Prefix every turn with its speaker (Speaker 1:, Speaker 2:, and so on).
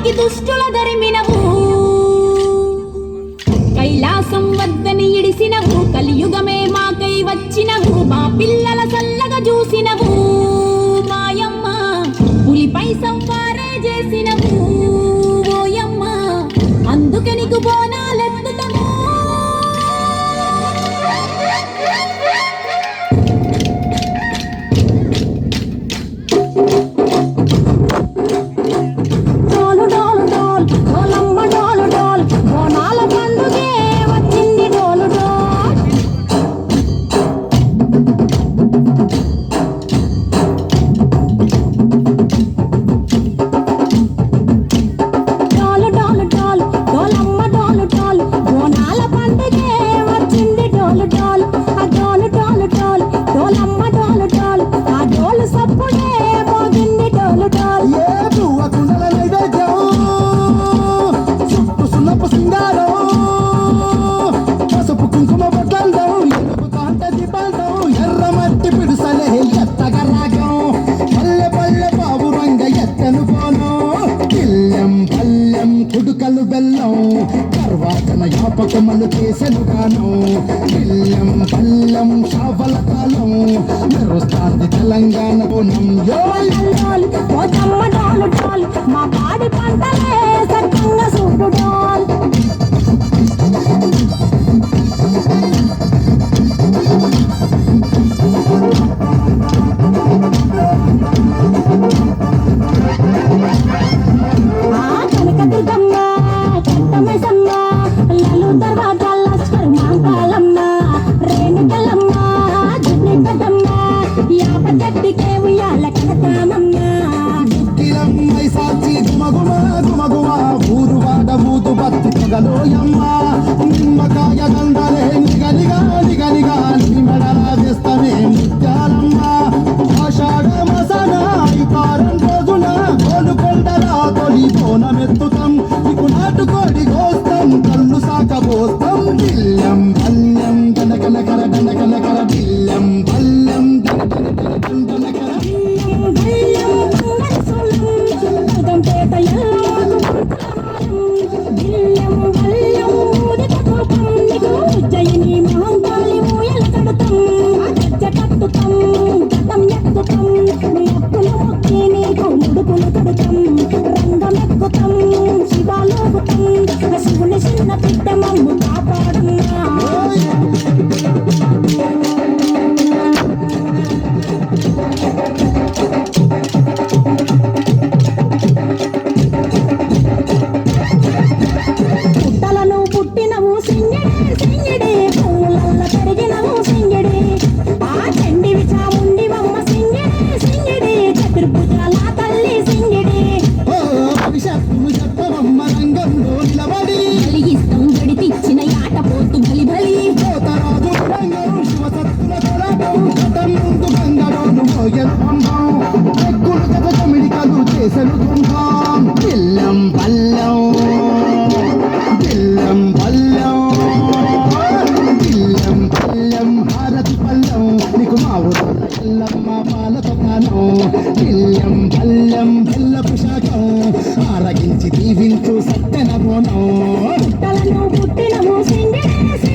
Speaker 1: కాపాడడానికి దుష్టుల ధరిమినవు కైలాసం వద్దని ఇడిసినవు కలియుగమే మాకై వచ్చినవు మా పిల్లల సల్లగా చూసినవు మాయమ్మ పులిపై సంపారే చేసినవు ఓయమ్మ అందుకే నీకు బోనాలెత్తుతాము
Speaker 2: కుడుకలు బెల్లం తర్వాతన యాపకమలు చేసెను గాను బిల్లం బల్లం షావల కాలం మెరుస్తాంది తెలంగాణ గుణం
Speaker 1: మా పాడి పంటలే సక్కంగా సూపు
Speaker 2: గలోయమ్మ నిమ్మకాయ దండలే నిగనిగా నిగనిగా మెడలా చేస్తానే ముత్యాలమ్మ ఆషాఢ మసన వారం రోజున గోలుకొండలా తొలి బోనమెత్తుతాం నీకు నాటుకోడి గోస్తాం కళ్ళు సాకబోస్తాం బిల్లం బల్లం గనగనకర గనగనకర బిల్లం బల్లం గనగనకర శివుని చిన్న బిడ్డ మమ్ము కాపాడున్నా పుట్టలను పుట్టినవు సింగిడే సింగిడే పూలల్ల పెరిగినవు సింగిడే ఆ చండివి చాముండివమ్మ సింగిడే సింగిడే చతుర్భుజాల తల్లి సింగిడే భవిష్యత్తును చెప్పవమ్మ రంగంలో నిలబడి
Speaker 1: కలిగిస్తాం గడితిచ్చిన యాట పోతు బలి బలి
Speaker 2: పోతరాజు రంగం శివసత్తుల కొలగం కథం ముందు గంగలోను మోయెత్తంభం ఎక్కులు కథ కమిడికలు చేసెను తుంభం బిల్లం బల్లం బిల్లం బల్లం బిల్లం బల్లం భారతి పల్లం నీకు మా ఊరు ఎల్లమ్మ పాలతో కానం బిల్లం బల్లం బెల్లపు శాఖం ఆరగించి దీవించు సత్తెన బోనం
Speaker 1: పుట్టలను పుట్టినవు సింగిడే